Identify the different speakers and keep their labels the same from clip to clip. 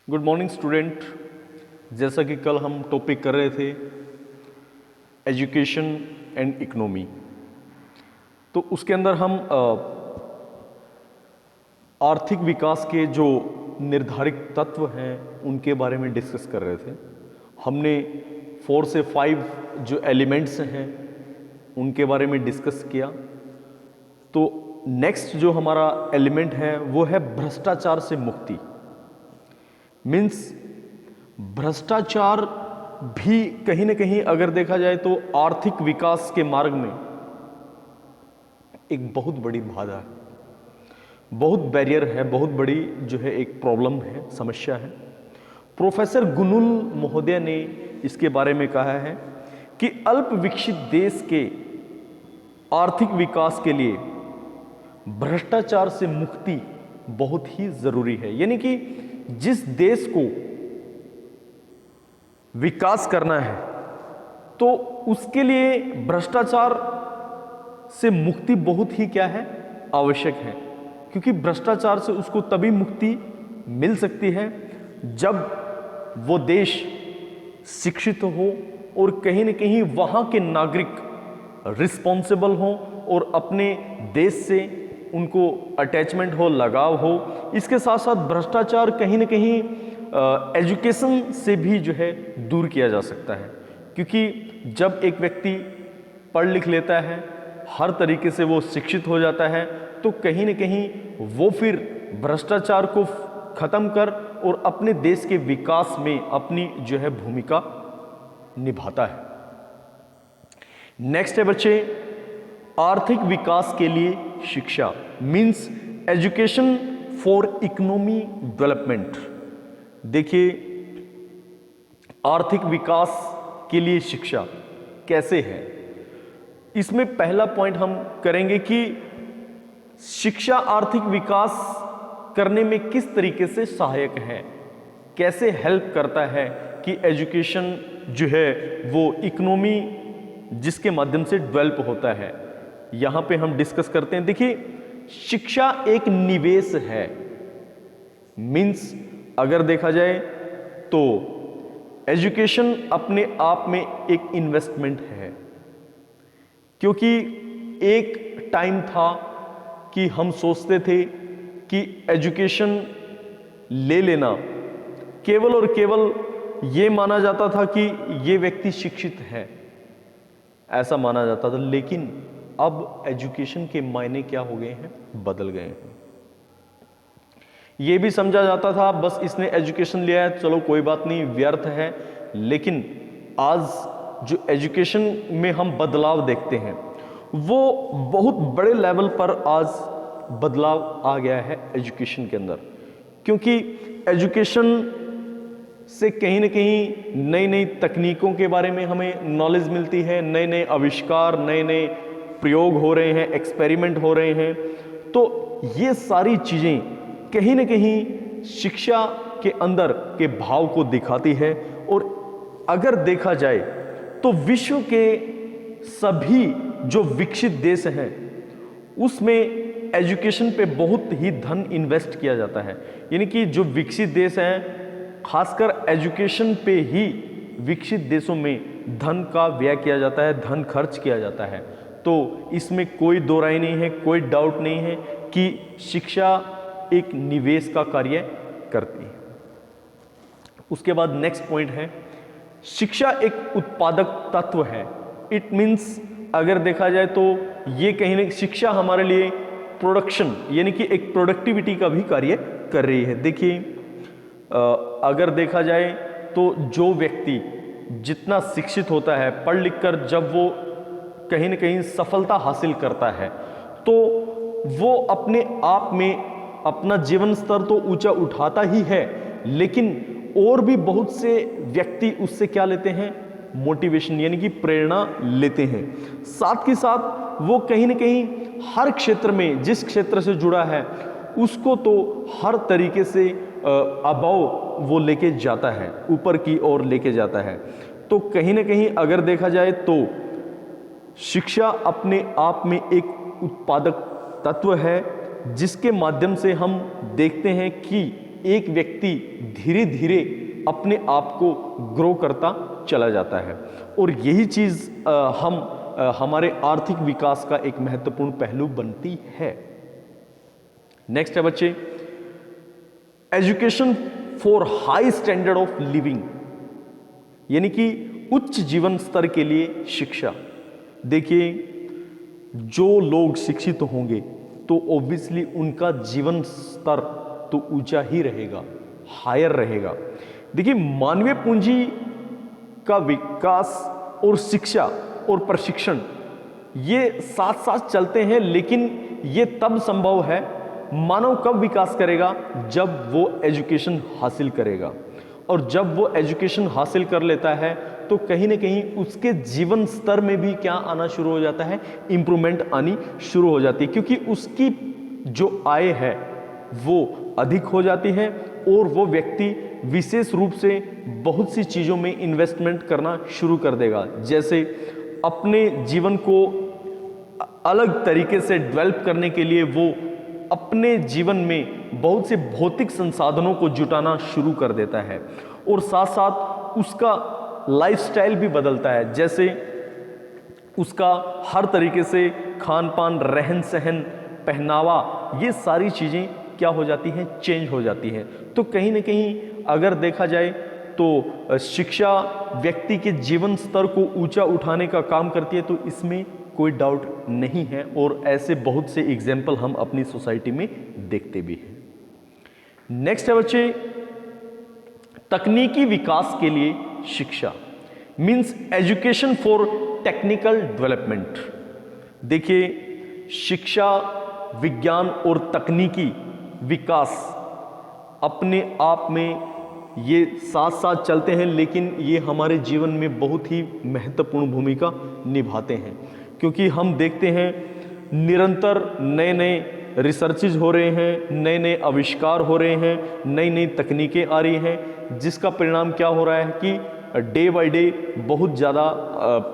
Speaker 1: Good morning student. जैसा कि कल हम टॉपिक कर रहे थे एजुकेशन एंड इकोनॉमी, तो उसके अंदर हम आर्थिक विकास के जो निर्धारित तत्व हैं उनके बारे में डिस्कस कर रहे थे। हमने 4 से 5 जो एलिमेंट्स हैं उनके बारे में डिस्कस किया। तो नेक्स्ट जो हमारा एलिमेंट है वो है भ्रष्टाचार से मुक्ति। मीन्स भ्रष्टाचार भी कहीं ना कहीं अगर देखा जाए तो आर्थिक विकास के मार्ग में एक बहुत बड़ी बाधा है, बहुत बैरियर है, बहुत बड़ी जो है एक प्रॉब्लम है, समस्या है। प्रोफेसर गुनुल महोदय ने इसके बारे में कहा है कि अल्प विकसित देश के आर्थिक विकास के लिए भ्रष्टाचार से मुक्ति बहुत ही जरूरी है। यानी कि जिस देश को विकास करना है तो उसके लिए भ्रष्टाचार से मुक्ति बहुत ही क्या है, आवश्यक है। क्योंकि भ्रष्टाचार से उसको तभी मुक्ति मिल सकती है जब वो देश शिक्षित हो और कहीं ना कहीं वहां के नागरिक रिस्पॉन्सिबल हो और अपने देश से उनको अटैचमेंट हो, लगाव हो। इसके साथ साथ भ्रष्टाचार कहीं ना कहीं एजुकेशन से भी जो है दूर किया जा सकता है। क्योंकि जब एक व्यक्ति पढ़ लिख लेता है, हर तरीके से वो शिक्षित हो जाता है, तो कहीं ना कहीं वो फिर भ्रष्टाचार को खत्म कर और अपने देश के विकास में अपनी जो है भूमिका निभाता है। नेक्स्ट है बच्चे, आर्थिक विकास के लिए शिक्षा। Means education for economy development. देखिए, आर्थिक विकास के लिए शिक्षा कैसे है, इसमें पहला पॉइंट हम करेंगे कि शिक्षा आर्थिक विकास करने में किस तरीके से सहायक है, कैसे हेल्प करता है कि एजुकेशन जो है वो इकोनॉमी जिसके माध्यम से डेवलप होता है, यहां पे हम डिस्कस करते हैं। देखिए, शिक्षा एक निवेश है। मीन्स अगर देखा जाए तो एजुकेशन अपने आप में एक इन्वेस्टमेंट है। क्योंकि एक टाइम था कि हम सोचते थे कि एजुकेशन ले लेना केवल और केवल ये माना जाता था कि ये व्यक्ति शिक्षित है, ऐसा माना जाता था। लेकिन अब एजुकेशन के मायने क्या हो गए हैं, बदल गए हैं। ये भी समझा जाता था बस इसने एजुकेशन लिया है, चलो कोई बात नहीं, व्यर्थ है। लेकिन आज जो एजुकेशन में हम बदलाव देखते हैं वो बहुत बड़े लेवल पर आज बदलाव आ गया है एजुकेशन के अंदर। क्योंकि एजुकेशन से कहीं ना कहीं नई नई तकनीकों के बारे में हमें नॉलेज मिलती है, नए नए आविष्कार, नए नए प्रयोग हो रहे हैं, एक्सपेरिमेंट हो रहे हैं। तो ये सारी चीज़ें कहीं ना कहीं शिक्षा के अंदर के भाव को दिखाती है। और अगर देखा जाए तो विश्व के सभी जो विकसित देश हैं उसमें एजुकेशन पे बहुत ही धन इन्वेस्ट किया जाता है। यानी कि जो विकसित देश हैं खासकर एजुकेशन पे ही विकसित देशों में धन का व्यय किया जाता है, धन खर्च किया जाता है। तो इसमें कोई दो राय नहीं है, कोई डाउट नहीं है कि शिक्षा एक निवेश का कार्य करती है। उसके बाद नेक्स्ट पॉइंट है, शिक्षा एक उत्पादक तत्व है। इट मीन्स अगर देखा जाए तो ये कहीं ना शिक्षा हमारे लिए प्रोडक्शन यानी कि एक प्रोडक्टिविटी का भी कार्य कर रही है। देखिए, अगर देखा जाए तो जो व्यक्ति जितना शिक्षित होता है, पढ़ लिख कर जब वो कहीं ना कहीं सफलता हासिल करता है तो वो अपने आप में अपना जीवन स्तर तो ऊंचा उठाता ही है, लेकिन और भी बहुत से व्यक्ति उससे क्या लेते हैं, मोटिवेशन यानी कि प्रेरणा लेते हैं। साथ के साथ वो कहीं ना कहीं हर क्षेत्र में जिस क्षेत्र से जुड़ा है उसको तो हर तरीके से अबाव वो लेके जाता है, ऊपर की ओर लेके जाता है। तो कहीं ना कहीं अगर देखा जाए तो शिक्षा अपने आप में एक उत्पादक तत्व है जिसके माध्यम से हम देखते हैं कि एक व्यक्ति धीरे धीरे अपने आप को ग्रो करता चला जाता है। और यही चीज हमारे आर्थिक विकास का एक महत्वपूर्ण पहलू बनती है। नेक्स्ट है बच्चे, education for high standard of living, यानी कि उच्च जीवन स्तर के लिए शिक्षा। देखिए, जो लोग शिक्षित होंगे तो ऑब्वियसली उनका जीवन स्तर तो ऊंचा ही रहेगा, हायर रहेगा। देखिए, मानवीय पूंजी का विकास और शिक्षा और प्रशिक्षण ये साथ साथ चलते हैं, लेकिन ये तब संभव है, मानव कब विकास करेगा, जब वो एजुकेशन हासिल करेगा। और जब वो एजुकेशन हासिल कर लेता है तो कहीं ना कहीं उसके जीवन स्तर में भी क्या आना शुरू हो जाता है, इंप्रूवमेंट आनी शुरू हो जाती है, क्योंकि उसकी जो आय है वो अधिक हो जाती है और वो व्यक्ति विशेष रूप से बहुत सी चीज़ों में इन्वेस्टमेंट करना शुरू कर देगा। जैसे अपने जीवन को अलग तरीके से डेवलप करने के लिए वो अपने जीवन में बहुत से भौतिक संसाधनों को जुटाना शुरू कर देता है, और साथ साथ उसका लाइफस्टाइल भी बदलता है। जैसे उसका हर तरीके से खान पान, रहन सहन, पहनावा, ये सारी चीज़ें क्या हो जाती हैं, चेंज हो जाती हैं। तो कहीं ना कहीं अगर देखा जाए तो शिक्षा व्यक्ति के जीवन स्तर को ऊंचा उठाने का काम करती है, तो इसमें कोई डाउट नहीं है। और ऐसे बहुत से एग्जाम्पल हम अपनी सोसाइटी में देखते भी हैं। नेक्स्ट है बच्चे, तकनीकी विकास के लिए शिक्षा means education for technical development. देखिए, शिक्षा, विज्ञान और तकनीकी विकास अपने आप में ये साथ साथ चलते हैं, लेकिन ये हमारे जीवन में बहुत ही महत्वपूर्ण भूमिका निभाते हैं, क्योंकि हम देखते हैं निरंतर नए नए रिसर्चेज हो रहे हैं, नए नए आविष्कार हो रहे हैं, नई नई तकनीकें आ रही हैं, जिसका परिणाम क्या हो रहा है कि डे बाय डे बहुत ज़्यादा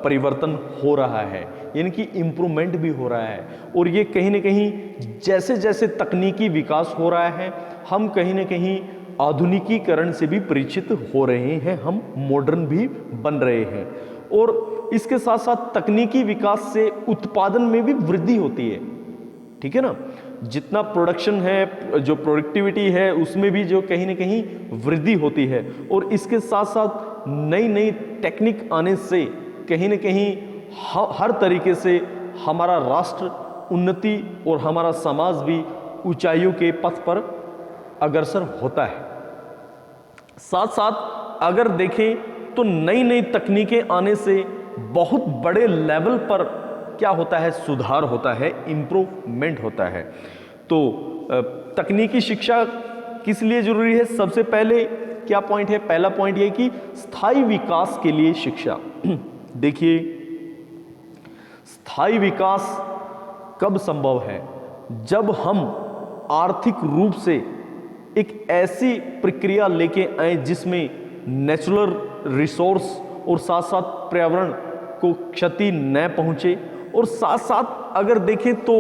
Speaker 1: परिवर्तन हो रहा है, यानी कि इम्प्रूवमेंट भी हो रहा है। और ये कहीं ना कहीं जैसे जैसे तकनीकी विकास हो रहा है, हम कहीं ना कहीं आधुनिकीकरण से भी परिचित हो रहे हैं, हम मॉडर्न भी बन रहे हैं। और इसके साथ साथ तकनीकी विकास से उत्पादन में भी वृद्धि होती है, ठीक है ना। जितना प्रोडक्शन है, जो प्रोडक्टिविटी है, उसमें भी जो कहीं ना कहीं वृद्धि होती है। और इसके साथ साथ नई नई टेक्निक आने से कहीं ना कहीं हर तरीके से हमारा राष्ट्र उन्नति और हमारा समाज भी ऊंचाइयों के पथ पर अग्रसर होता है। साथ साथ अगर देखें तो नई नई तकनीकें आने से बहुत बड़े लेवल पर क्या होता है, सुधार होता है, इंप्रूवमेंट होता है। तो तकनीकी शिक्षा किस लिए जरूरी है? सबसे पहले क्या पॉइंट है? पहला पॉइंट ये कि स्थायी विकास के लिए शिक्षा। देखिए, स्थायी विकास कब संभव है? जब हम आर्थिक रूप से एक ऐसी प्रक्रिया लेके आए जिसमें नेचुरल रिसोर्स और साथ साथ पर्यावरण को क्षति न पहुंचे, और साथ साथ अगर देखें तो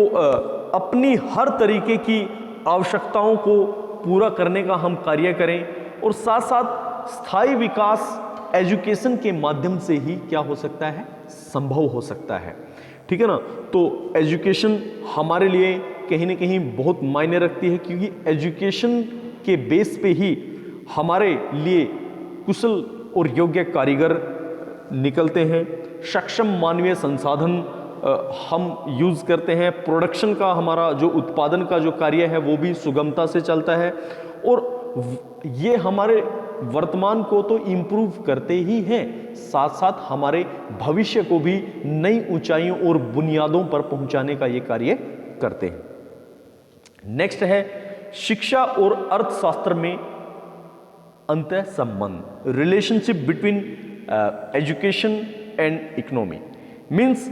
Speaker 1: अपनी हर तरीके की आवश्यकताओं को पूरा करने का हम कार्य करें। और साथ साथ स्थायी विकास एजुकेशन के माध्यम से ही क्या हो सकता है, संभव हो सकता है, ठीक है ना। तो एजुकेशन हमारे लिए कहीं ना कहीं बहुत मायने रखती है, क्योंकि एजुकेशन के बेस पे ही हमारे लिए कुशल और योग्य कारीगर निकलते हैं, सक्षम मानवीय संसाधन हम यूज़ करते हैं, प्रोडक्शन का हमारा जो उत्पादन का जो कार्य है वो भी सुगमता से चलता है। और ये हमारे वर्तमान को तो इम्प्रूव करते ही हैं, साथ साथ हमारे भविष्य को भी नई ऊंचाइयों और बुनियादों पर पहुंचाने का ये कार्य करते हैं। नेक्स्ट है शिक्षा और अर्थशास्त्र में अंतः संबंध, relationship between education and economy. Means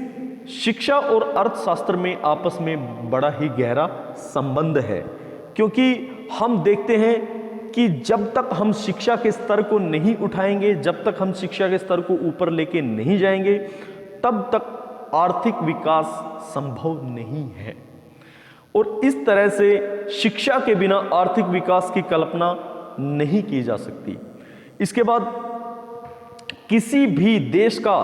Speaker 1: शिक्षा और अर्थशास्त्र में आपस में बड़ा ही गहरा संबंध है, क्योंकि हम देखते हैं कि जब तक हम शिक्षा के स्तर को नहीं उठाएंगे, जब तक हम शिक्षा के स्तर को ऊपर लेके नहीं जाएंगे, तब तक आर्थिक विकास संभव नहीं है। और इस तरह से शिक्षा के बिना आर्थिक विकास की कल्पना नहीं की जा सकती। इसके बाद किसी भी देश का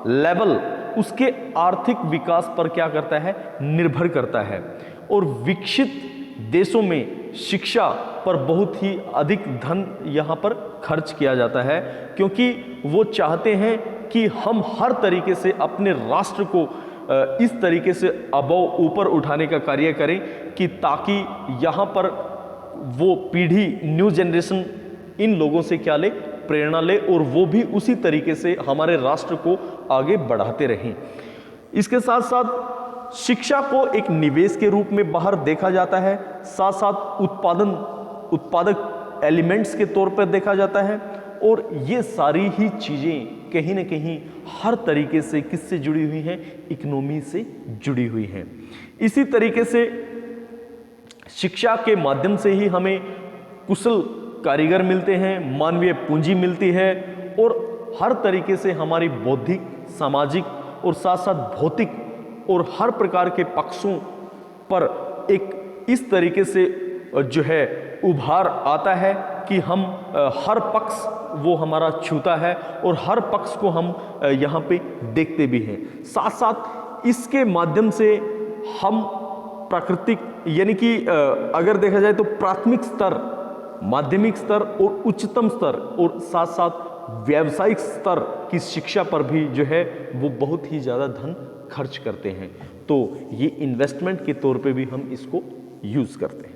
Speaker 1: लेवल उसके आर्थिक विकास पर क्या करता है, निर्भर करता है। और विकसित देशों में शिक्षा पर बहुत ही अधिक धन यहाँ पर खर्च किया जाता है, क्योंकि वो चाहते हैं कि हम हर तरीके से अपने राष्ट्र को इस तरीके से अबव ऊपर उठाने का कार्य करें कि ताकि यहाँ पर वो पीढ़ी, न्यू जनरेशन इन लोगों से क्या ले, प्रेरणा ले, और वो भी उसी तरीके से हमारे राष्ट्र को आगे बढ़ाते रहें। इसके साथ साथ शिक्षा को एक निवेश के रूप में बाहर देखा जाता है, साथ साथ उत्पादक एलिमेंट्स के तौर पर देखा जाता है। और ये सारी ही चीज़ें कहीं ना कहीं हर तरीके से किससे जुड़ी हुई हैं, इकोनॉमी से जुड़ी हुई हैं। इसी तरीके से शिक्षा के माध्यम से ही हमें कुशल कारीगर मिलते हैं, मानवीय पूंजी मिलती है, और हर तरीके से हमारी बौद्धिक, सामाजिक और साथ साथ भौतिक और हर प्रकार के पक्षों पर एक इस तरीके से जो है उभार आता है कि हम हर पक्ष वो हमारा छूता है और हर पक्ष को हम यहाँ पे देखते भी हैं। साथ साथ इसके माध्यम से हम प्राकृतिक यानी कि अगर देखा जाए तो प्राथमिक स्तर, माध्यमिक स्तर और उच्चतम स्तर और साथ साथ व्यावसायिक स्तर की शिक्षा पर भी जो है वो बहुत ही ज़्यादा धन खर्च करते हैं। तो ये इन्वेस्टमेंट के तौर पे भी हम इसको यूज़ करते हैं।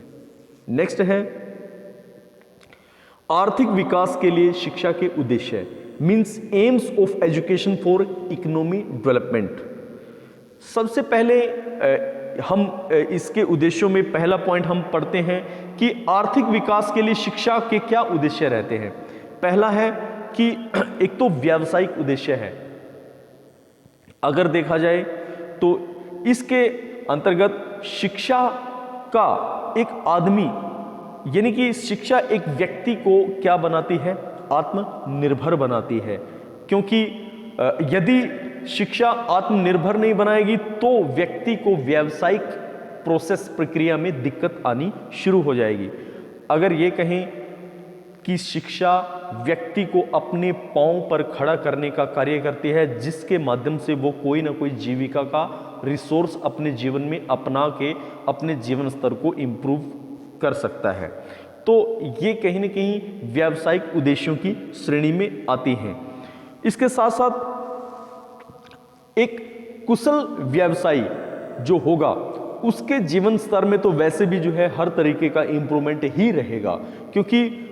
Speaker 1: नेक्स्ट है आर्थिक विकास के लिए शिक्षा के उद्देश्य, means AIIMS of education for economy development. सबसे पहले हम इसके उद्देश्यों में पहला पॉइंट हम पढ़ते हैं कि आर्थिक विकास के लिए शिक्षा के क्या उद्देश्य रहते हैं। पहला है कि एक तो व्यावसायिक उद्देश्य है। अगर देखा जाए तो इसके अंतर्गत शिक्षा का एक आदमी यानी कि शिक्षा एक व्यक्ति को क्या बनाती है, आत्मनिर्भर बनाती है। क्योंकि यदि शिक्षा आत्मनिर्भर नहीं बनाएगी तो व्यक्ति को व्यावसायिक प्रोसेस, प्रक्रिया में दिक्कत आनी शुरू हो जाएगी। अगर ये कहें कि शिक्षा व्यक्ति को अपने पांव पर खड़ा करने का कार्य करती है, जिसके माध्यम से वो कोई ना कोई जीविका का रिसोर्स अपने जीवन में अपना के अपने जीवन स्तर को इम्प्रूव कर सकता है। तो ये कहीं ना कहीं व्यावसायिक उद्देश्यों की श्रेणी में आती हैं। इसके साथ साथ एक कुशल व्यवसायी जो होगा उसके जीवन स्तर में तो वैसे भी जो है हर तरीके का इम्प्रूवमेंट ही रहेगा, क्योंकि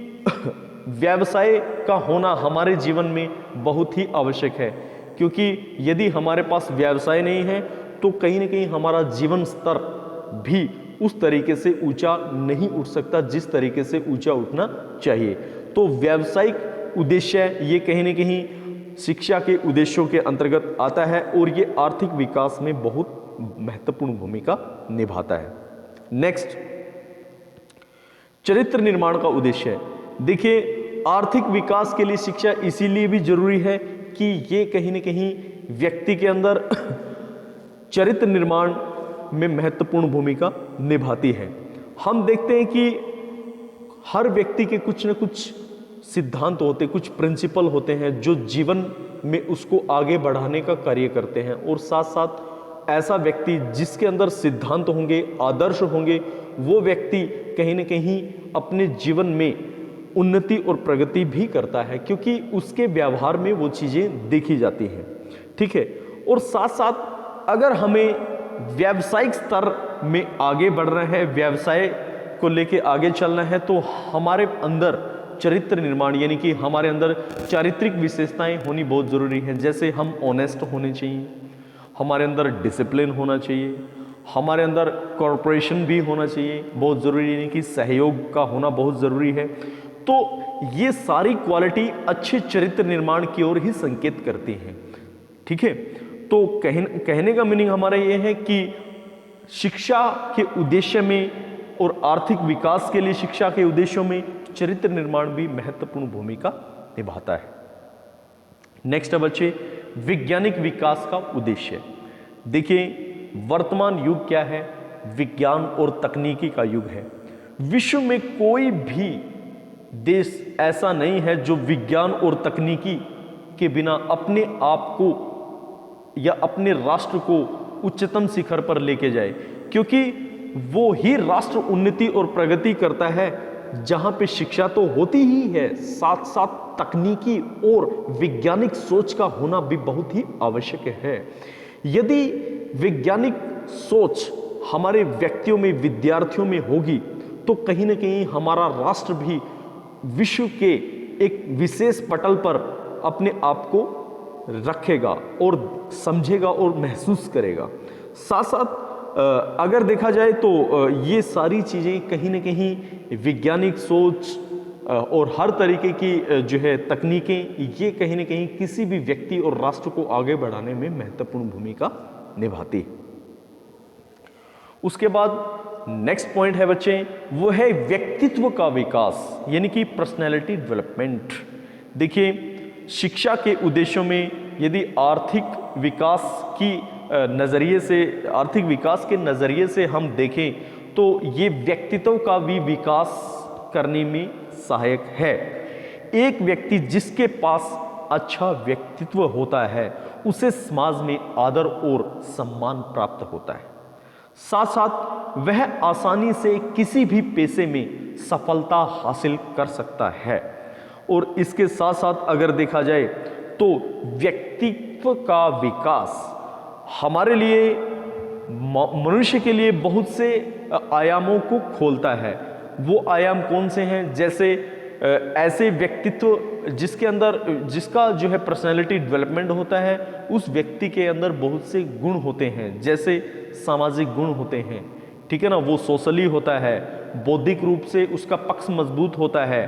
Speaker 1: व्यवसाय का होना हमारे जीवन में बहुत ही आवश्यक है। क्योंकि यदि हमारे पास व्यवसाय नहीं है तो कहीं ना कहीं हमारा जीवन स्तर भी उस तरीके से ऊंचा नहीं उठ सकता जिस तरीके से ऊंचा उठना चाहिए। तो व्यावसायिक उद्देश्य ये कहीं ना कहीं शिक्षा के उद्देश्यों के अंतर्गत आता है और ये आर्थिक विकास में बहुत महत्वपूर्ण भूमिका निभाता है। नेक्स्ट, चरित्र निर्माण का उद्देश्य है। देखिए, आर्थिक विकास के लिए शिक्षा इसीलिए भी जरूरी है कि ये कहीं ना कहीं व्यक्ति के अंदर चरित्र निर्माण में महत्वपूर्ण भूमिका निभाती है। हम देखते हैं कि हर व्यक्ति के कुछ न कुछ सिद्धांत होते, कुछ प्रिंसिपल होते हैं जो जीवन में उसको आगे बढ़ाने का कार्य करते हैं। और साथ साथ ऐसा व्यक्ति जिसके अंदर सिद्धांत होंगे, आदर्श होंगे, वो व्यक्ति कहीं न कहीं अपने जीवन में उन्नति और प्रगति भी करता है, क्योंकि उसके व्यवहार में वो चीज़ें देखी जाती हैं। ठीक है। और साथ साथ अगर हमें व्यावसायिक स्तर में आगे बढ़ना है, व्यवसाय को लेके आगे चलना है, तो हमारे अंदर चरित्र निर्माण यानी कि हमारे अंदर चारित्रिक विशेषताएं होनी बहुत ज़रूरी हैं। जैसे हम ऑनेस्ट होने चाहिए, हमारे अंदर डिसिप्लिन होना चाहिए, हमारे अंदर कॉर्पोरेशन भी होना चाहिए, बहुत ज़रूरी, यानी कि सहयोग का होना बहुत ज़रूरी है। तो ये सारी क्वालिटी अच्छे चरित्र निर्माण की ओर ही संकेत करती हैं। ठीक है। तो कहने का मीनिंग हमारा ये है कि शिक्षा के उद्देश्य में और आर्थिक विकास के लिए शिक्षा के उद्देश्यों में चरित्र निर्माण भी महत्वपूर्ण भूमिका निभाता है। नेक्स्ट है बच्चे, वैज्ञानिक विकास का उद्देश्य। देखिए, वर्तमान युग क्या है, विज्ञान और तकनीकी का युग है। विश्व में कोई भी देश ऐसा नहीं है जो विज्ञान और तकनीकी के बिना अपने आप को या अपने राष्ट्र को उच्चतम शिखर पर लेके जाए, क्योंकि वो ही राष्ट्र उन्नति और प्रगति करता है जहां पे शिक्षा तो होती ही है, साथ साथ तकनीकी और वैज्ञानिक सोच का होना भी बहुत ही आवश्यक है। यदि वैज्ञानिक सोच हमारे व्यक्तियों में, विद्यार्थियों में होगी तो कहीं ना कहीं हमारा राष्ट्र भी विश्व के एक विशेष पटल पर अपने आप को रखेगा और समझेगा और महसूस करेगा। साथ साथ अगर देखा जाए तो ये सारी चीज़ें कहीं ना कहीं वैज्ञानिक सोच और हर तरीके की जो है तकनीकें, ये कहीं ना कहीं किसी भी व्यक्ति और राष्ट्र को आगे बढ़ाने में महत्वपूर्ण भूमिका निभाती है। उसके बाद नेक्स्ट पॉइंट है बच्चे, वो है व्यक्तित्व का विकास, यानी कि पर्सनैलिटी डेवलपमेंट। देखिए, शिक्षा के उद्देश्यों में यदि आर्थिक विकास की नज़रिए से, आर्थिक विकास के नज़रिए से हम देखें तो ये व्यक्तित्व का भी विकास करने में सहायक है। एक व्यक्ति जिसके पास अच्छा व्यक्तित्व होता है उसे समाज में आदर और सम्मान प्राप्त होता है। साथ साथ वह आसानी से किसी भी पेशे में सफलता हासिल कर सकता है। और इसके साथ साथ अगर देखा जाए तो व्यक्तित्व का विकास हमारे लिए, मनुष्य के लिए बहुत से आयामों को खोलता है। वो आयाम कौन से हैं? जैसे ऐसे व्यक्तित्व जिसके अंदर, जिसका जो है पर्सनैलिटी डेवलपमेंट होता है, उस व्यक्ति के अंदर बहुत से गुण होते हैं, जैसे सामाजिक गुण होते हैं, ठीक है ना, वो सोशली होता है, बौद्धिक रूप से उसका पक्ष मजबूत होता है,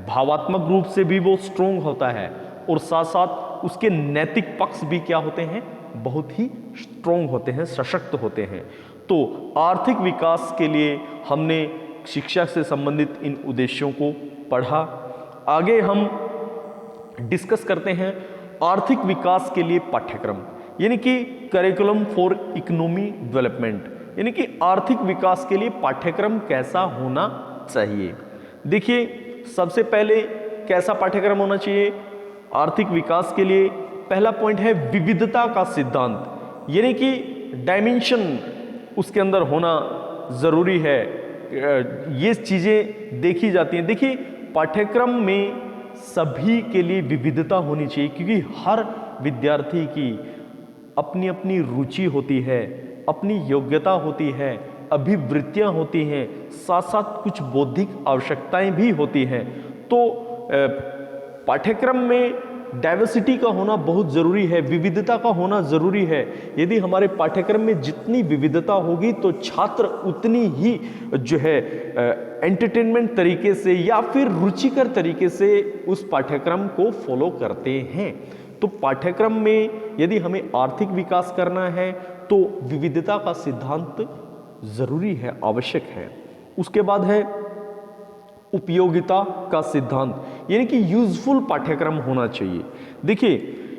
Speaker 1: भावात्मक रूप से भी वो स्ट्रोंग होता है, और साथ साथ उसके नैतिक पक्ष भी क्या होते हैं, बहुत ही स्ट्रोंग होते हैं, सशक्त होते हैं। तो आर्थिक विकास के लिए हमने शिक्षा से संबंधित इन उद्देश्यों को पढ़ा। आगे हम डिस्कस करते हैं आर्थिक विकास के लिए पाठ्यक्रम, यानी कि करिकुलम फॉर इकोनॉमी डेवलपमेंट, यानी कि आर्थिक विकास के लिए पाठ्यक्रम कैसा होना चाहिए। देखिए, सबसे पहले कैसा पाठ्यक्रम होना चाहिए आर्थिक विकास के लिए? पहला पॉइंट है विविधता का सिद्धांत, यानी कि डायमेंशन उसके अंदर होना जरूरी है। ये चीजें देखी जाती हैं। देखिए, पाठ्यक्रम में सभी के लिए विविधता होनी चाहिए, क्योंकि हर विद्यार्थी की अपनी अपनी रुचि होती है, अपनी योग्यता होती है, अभिवृत्तियां होती हैं, साथ साथ कुछ बौद्धिक आवश्यकताएं भी होती हैं। तो पाठ्यक्रम में डाइवर्सिटी का होना बहुत ज़रूरी है, विविधता का होना ज़रूरी है। यदि हमारे पाठ्यक्रम में जितनी विविधता होगी तो छात्र उतनी ही जो है एंटरटेनमेंट तरीके से या फिर रुचिकर तरीके से उस पाठ्यक्रम को फॉलो करते हैं। तो पाठ्यक्रम में यदि हमें आर्थिक विकास करना है तो विविधता का सिद्धांत ज़रूरी है, आवश्यक है। उसके बाद है उपयोगिता का सिद्धांत, यानी कि यूजफुल पाठ्यक्रम होना चाहिए। देखिए,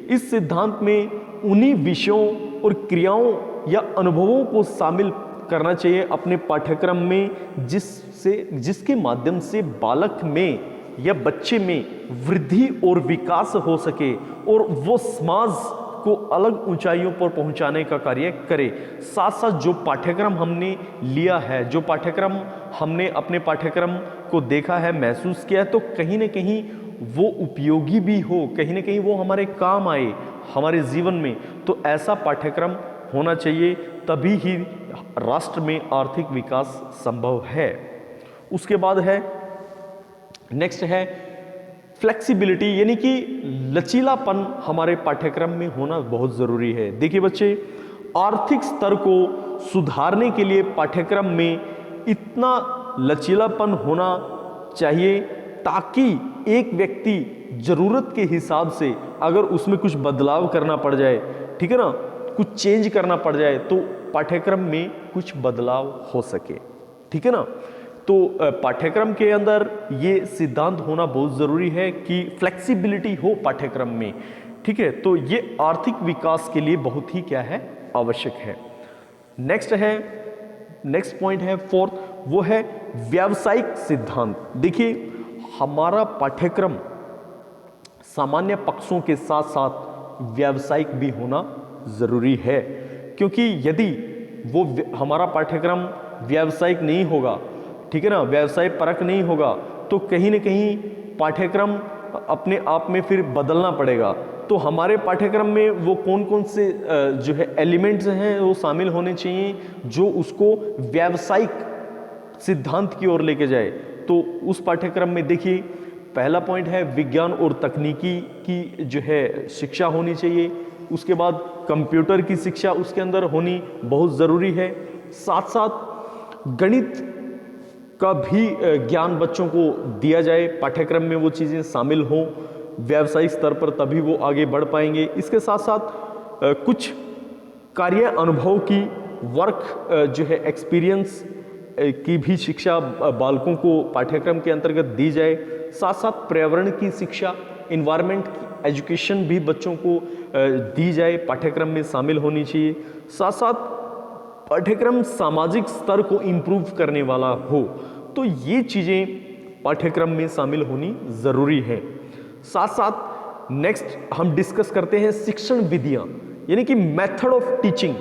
Speaker 1: इस सिद्धांत में उन्हीं विषयों और क्रियाओं या अनुभवों को शामिल करना चाहिए अपने पाठ्यक्रम में जिसके माध्यम से बालक में या बच्चे में वृद्धि और विकास हो सके और वो समाज को अलग ऊंचाइयों पर पहुंचाने का कार्य करे। साथ साथ जो पाठ्यक्रम हमने लिया है, जो पाठ्यक्रम हमने अपने पाठ्यक्रम को देखा है, महसूस किया है, तो कहीं ना कहीं वो उपयोगी भी हो, कहीं ना कहीं वो हमारे काम आए हमारे जीवन में। तो ऐसा पाठ्यक्रम होना चाहिए, तभी ही राष्ट्र में आर्थिक विकास संभव है। उसके बाद है नेक्स्ट है फ्लेक्सिबिलिटी, यानी कि लचीलापन हमारे पाठ्यक्रम में होना बहुत ज़रूरी है। देखिए बच्चे, आर्थिक स्तर को सुधारने के लिए पाठ्यक्रम में इतना लचीलापन होना चाहिए ताकि एक व्यक्ति ज़रूरत के हिसाब से अगर उसमें कुछ बदलाव करना पड़ जाए, ठीक है ना, कुछ चेंज करना पड़ जाए तो पाठ्यक्रम में कुछ बदलाव हो सके, ठीक है ना। तो पाठ्यक्रम के अंदर ये सिद्धांत होना बहुत ज़रूरी है कि फ्लेक्सिबिलिटी हो पाठ्यक्रम में, ठीक है। तो ये आर्थिक विकास के लिए बहुत ही क्या है, आवश्यक है। नेक्स्ट है नेक्स्ट पॉइंट है फोर्थ, वो है व्यावसायिक सिद्धांत। देखिए हमारा पाठ्यक्रम सामान्य पक्षों के साथ साथ व्यावसायिक भी होना जरूरी है, क्योंकि यदि वो हमारा पाठ्यक्रम व्यावसायिक नहीं होगा, ठीक है ना, व्यवसाय परक नहीं होगा, तो कहीं ना कहीं पाठ्यक्रम अपने आप में फिर बदलना पड़ेगा। तो हमारे पाठ्यक्रम में वो कौन कौन से जो है एलिमेंट्स हैं वो शामिल होने चाहिए जो उसको व्यावसायिक सिद्धांत की ओर लेके जाए। तो उस पाठ्यक्रम में देखिए पहला पॉइंट है विज्ञान और तकनीकी की जो है शिक्षा होनी चाहिए। उसके बाद कंप्यूटर की शिक्षा उसके अंदर होनी बहुत ज़रूरी है। साथ साथ गणित का भी ज्ञान बच्चों को दिया जाए, पाठ्यक्रम में वो चीज़ें शामिल हों व्यावसायिक स्तर पर, तभी वो आगे बढ़ पाएंगे। इसके साथ साथ कुछ कार्य अनुभव की वर्क जो है एक्सपीरियंस की भी शिक्षा बालकों को पाठ्यक्रम के अंतर्गत दी जाए। साथ साथ पर्यावरण की शिक्षा, इन्वायरमेंट की एजुकेशन भी बच्चों को दी जाए, पाठ्यक्रम में शामिल होनी चाहिए। साथ साथ पाठ्यक्रम सामाजिक स्तर को इम्प्रूव करने वाला हो, तो ये चीज़ें पाठ्यक्रम में शामिल होनी ज़रूरी है। साथ साथ नेक्स्ट हम डिस्कस करते हैं शिक्षण विधियाँ, यानी कि मेथड ऑफ टीचिंग।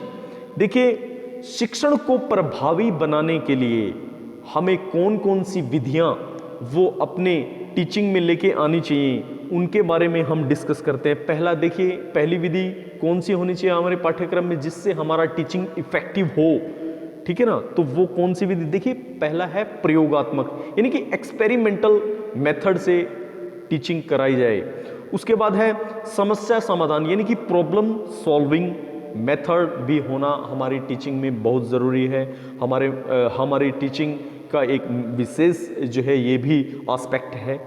Speaker 1: देखिए शिक्षण को प्रभावी बनाने के लिए हमें कौन कौन सी विधियाँ वो अपने टीचिंग में लेके आनी चाहिए, उनके बारे में हम डिस्कस करते हैं। पहला देखिए, पहली विधि कौन सी होनी चाहिए हमारे पाठ्यक्रम में जिससे हमारा टीचिंग इफेक्टिव हो, ठीक है ना, तो वो कौन सी विधि? देखिए पहला है प्रयोगात्मक, यानी कि एक्सपेरिमेंटल मेथड से टीचिंग कराई जाए। उसके बाद है समस्या समाधान, यानी कि प्रॉब्लम सॉल्विंग मेथड भी होना हमारी टीचिंग में बहुत ज़रूरी है। हमारी टीचिंग का एक विशेष जो है ये भी एस्पेक्ट है।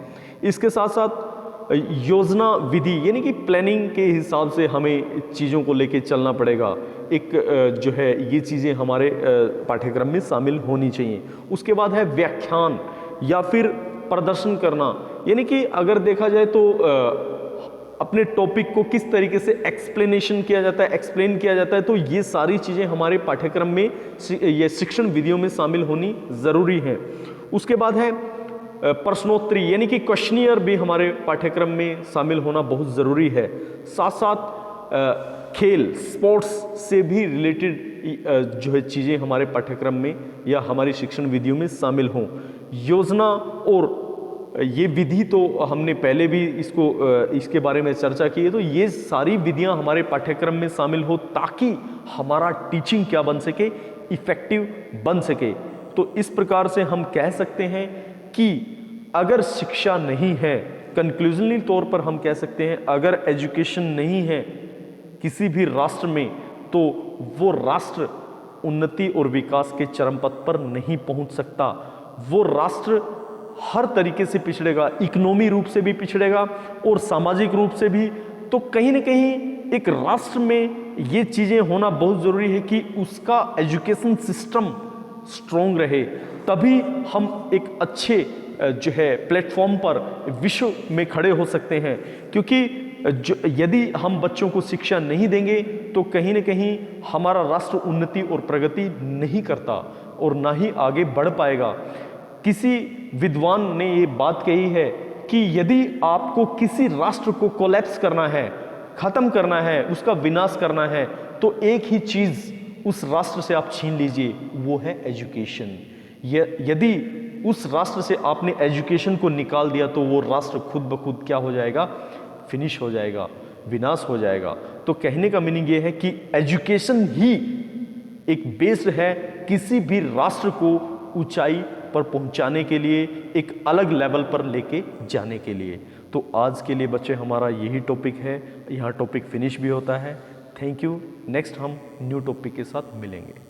Speaker 1: इसके साथ साथ योजना विधि, यानी कि प्लानिंग के हिसाब से हमें चीज़ों को लेके चलना पड़ेगा। एक जो है ये चीज़ें हमारे पाठ्यक्रम में शामिल होनी चाहिए। उसके बाद है व्याख्यान या फिर प्रदर्शन करना, यानी कि अगर देखा जाए तो अपने टॉपिक को किस तरीके से एक्सप्लेनेशन किया जाता है, एक्सप्लेन किया जाता है, तो ये सारी चीज़ें हमारे पाठ्यक्रम में ये शिक्षण विधियों में शामिल होनी ज़रूरी है। उसके बाद है प्रश्नोत्तरी, यानी कि क्वेश्चनियर भी हमारे पाठ्यक्रम में शामिल होना बहुत ज़रूरी है। साथ साथ खेल स्पोर्ट्स से भी रिलेटेड जो है चीज़ें हमारे पाठ्यक्रम में या हमारी शिक्षण विधियों में शामिल हों। योजना और ये विधि तो हमने पहले भी इसके बारे में चर्चा की है, तो ये सारी विधियां हमारे पाठ्यक्रम में शामिल हो ताकि हमारा टीचिंग क्या बन सके, इफेक्टिव बन सके। तो इस प्रकार से हम कह सकते हैं कि अगर शिक्षा नहीं है, कंक्लूजनली तौर पर हम कह सकते हैं अगर एजुकेशन नहीं है किसी भी राष्ट्र में, तो वो राष्ट्र उन्नति और विकास के चरम पथ पर नहीं पहुंच सकता। वो राष्ट्र हर तरीके से पिछड़ेगा, इकोनॉमी रूप से भी पिछड़ेगा और सामाजिक रूप से भी। तो कहीं ना कहीं एक राष्ट्र में ये चीज़ें होना बहुत ज़रूरी है कि उसका एजुकेशन सिस्टम स्ट्रॉन्ग रहे, तभी हम एक अच्छे जो है प्लेटफॉर्म पर विश्व में खड़े हो सकते हैं। क्योंकि यदि हम बच्चों को शिक्षा नहीं देंगे तो कहीं ना कहीं हमारा राष्ट्र उन्नति और प्रगति नहीं करता और ना ही आगे बढ़ पाएगा। किसी विद्वान ने ये बात कही है कि यदि आपको किसी राष्ट्र को कोलैप्स करना है, खत्म करना है, उसका विनाश करना है, तो एक ही चीज़ उस राष्ट्र से आप छीन लीजिए, वो है एजुकेशन। यदि उस राष्ट्र से आपने एजुकेशन को निकाल दिया तो वो राष्ट्र खुद ब खुद क्या हो जाएगा, फिनिश हो जाएगा, विनाश हो जाएगा। तो कहने का मीनिंग ये है कि एजुकेशन ही एक बेस है किसी भी राष्ट्र को ऊंचाई पर पहुंचाने के लिए, एक अलग लेवल पर लेके जाने के लिए। तो आज के लिए बच्चे हमारा यही टॉपिक है, यहाँ टॉपिक फिनिश भी होता है। Thank you. नेक्स्ट हम न्यू टॉपिक के साथ मिलेंगे।